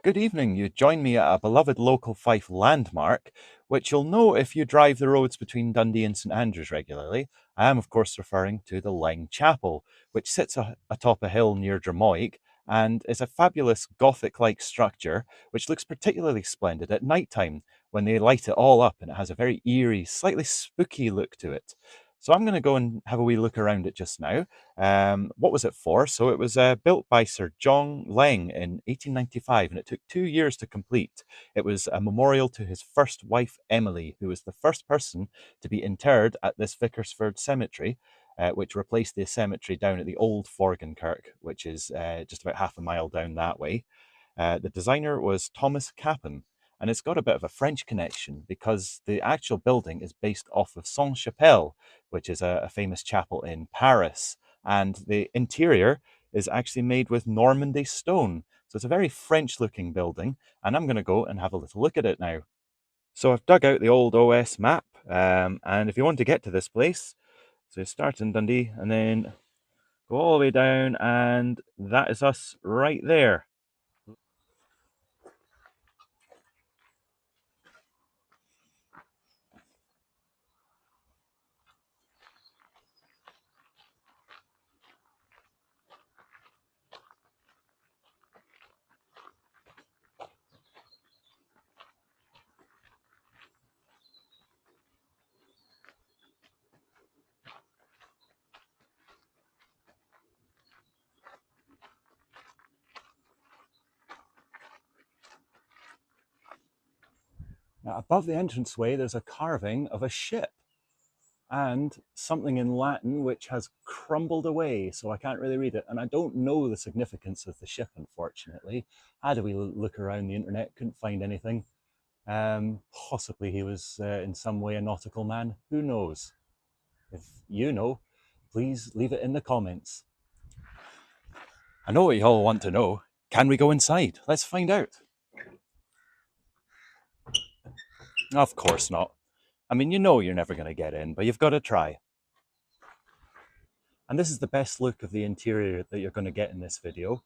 Good evening. You join me at a beloved local Fife landmark, which you'll know if you drive the roads between Dundee and St Andrews regularly. I am, of course, referring to the Leng Chapel, which sits atop a hill near Drummoyk and is a fabulous Gothic-like structure, which looks particularly splendid at night time when they light it all up, and it has a very eerie, slightly spooky look to it. So I'm going to go and have a wee look around it just now. What was it for? So it was built by Sir John Leng in 1895, and it took 2 years to complete. It was a memorial to his first wife, Emily, who was the first person to be interred at this Vickersford cemetery, which replaced the cemetery down at the old Forgan Kirk, which is just about half a mile down that way. The designer was Thomas Capon, and it's got a bit of a French connection because the actual building is based off of Saint Chapel, which is a famous chapel in Paris, and the interior is actually made with Normandy stone. So it's a very French looking building, and I'm going to go and have a little look at it now. So I've dug out the old OS map, and if you want to get to this place, so you start in Dundee and then go all the way down, and that is us right there. Now, above the entranceway, there's a carving of a ship and something in Latin which has crumbled away, so I can't really read it. And I don't know the significance of the ship, unfortunately. Had we look around the internet, couldn't find anything. Possibly he was in some way a nautical man. Who knows? If you know, please leave it in the comments. I know what you all want to know. Can we go inside? Let's find out. Of course not. I mean, you know you're never going to get in, but you've got to try. And this is the best look of the interior that you're going to get in this video.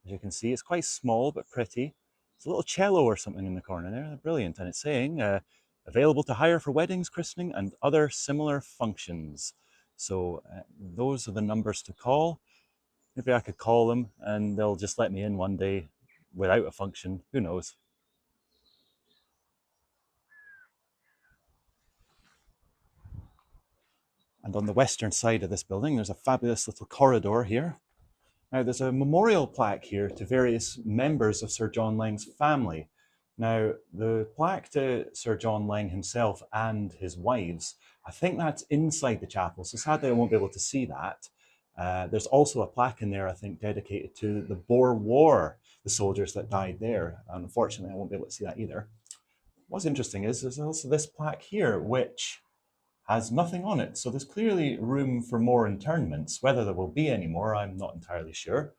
As you can see, it's quite small but pretty. It's a little cello or something in the corner there. Brilliant. And it's saying available to hire for weddings, christening, and other similar functions. So those are the numbers to call. Maybe I could call them and they'll just let me in one day without a function. Who knows? And on the western side of this building, there's a fabulous little corridor here. Now, there's a memorial plaque here to various members of Sir John Leng's family. Now, the plaque to Sir John Leng himself and his wives, I think that's inside the chapel, so sadly I won't be able to see that. There's also a plaque in there, I think, dedicated to the Boer War, the soldiers that died there. Unfortunately, I won't be able to see that either. What's interesting is there's also this plaque here, which has nothing on it. So there's clearly room for more internments. Whether there will be any more, I'm not entirely sure.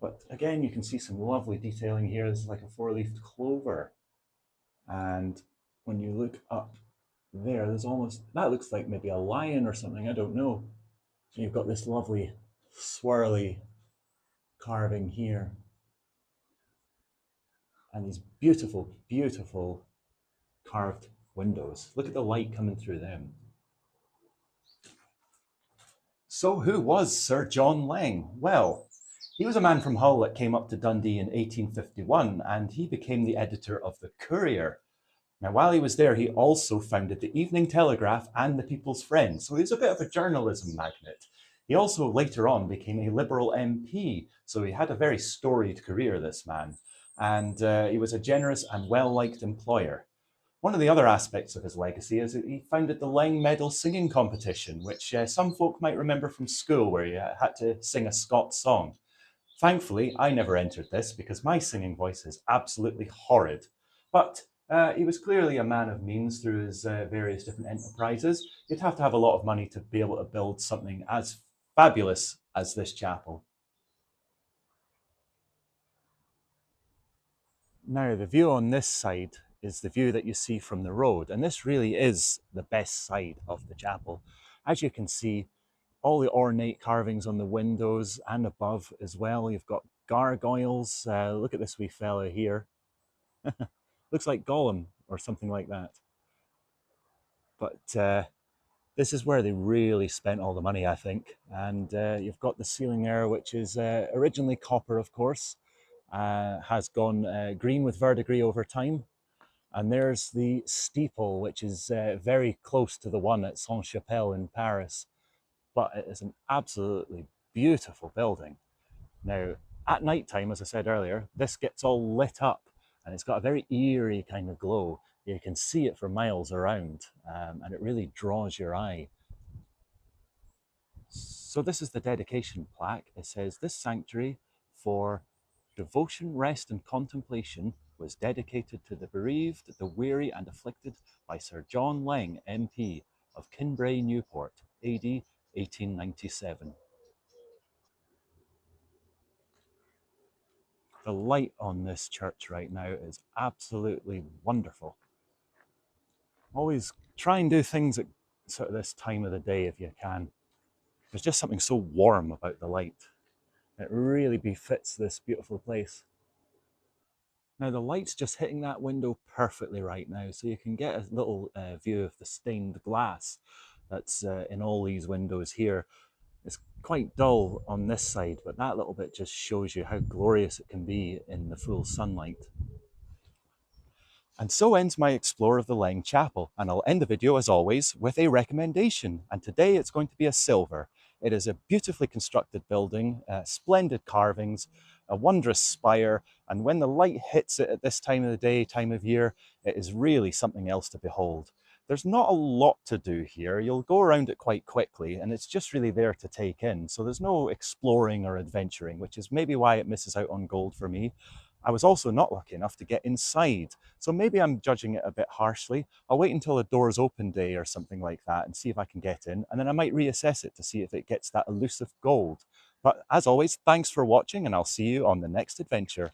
But again, you can see some lovely detailing here. This is like a four-leafed clover. And when you look up there, there's almost, that looks like maybe a lion or something, I don't know. So you've got this lovely swirly carving here. And these beautiful, beautiful carved windows. Look at the light coming through them. So who was Sir John Leng? Well, he was a man from Hull that came up to Dundee in 1851, and he became the editor of the Courier. Now, while he was there, he also founded the Evening Telegraph and the People's Friend, so he was a bit of a journalism magnate. He also later on became a Liberal MP, so he had a very storied career, this man, and he was a generous and well-liked employer. One of the other aspects of his legacy is that he founded the Leng Medal singing competition, which some folk might remember from school, where you had to sing a Scots song. Thankfully, I never entered this because my singing voice is absolutely horrid. But he was clearly a man of means through his various different enterprises. You'd have to have a lot of money to be able to build something as fabulous as this chapel. Now, the view on this side is the view that you see from the road, and this really is the best side of the chapel. As you can see, all the ornate carvings on the windows and above as well. You've got gargoyles. Look at this wee fella here. Looks like Gollum or something like that. But this is where they really spent all the money, I think. And you've got the ceiling there, which is originally copper, of course, has gone green with verdigris over time. And there's the steeple, which is very close to the one at Leng Chapel in Paris. But it is an absolutely beautiful building. Now, at night time, as I said earlier, this gets all lit up and it's got a very eerie kind of glow. You can see it for miles around, and it really draws your eye. So this is the dedication plaque. It says, "This sanctuary for devotion, rest and contemplation was dedicated to the bereaved, the weary and afflicted by Sir John Leng, MP of Kinbray, Newport, AD 1897. The light on this church right now is absolutely wonderful. Always try and do things at sort of this time of the day if you can. There's just something so warm about the light. It really befits this beautiful place. Now the light's just hitting that window perfectly right now, so you can get a little view of the stained glass that's in all these windows here. It's quite dull on this side, but that little bit just shows you how glorious it can be in the full sunlight. And so ends my explore of the Leng Chapel, and I'll end the video as always with a recommendation, and today it's going to be a silver. It is a beautifully constructed building, splendid carvings, a wondrous spire, and when the light hits it at this time of the day, time of year, it is really something else to behold. There's not a lot to do here. You'll go around it quite quickly, and it's just really there to take in. So there's no exploring or adventuring, which is maybe why it misses out on gold for me. I was also not lucky enough to get inside, so maybe I'm judging it a bit harshly. I'll wait until the doors open day or something like that and see if I can get in, and then I might reassess it to see if it gets that elusive gold. But as always, thanks for watching, and I'll see you on the next adventure.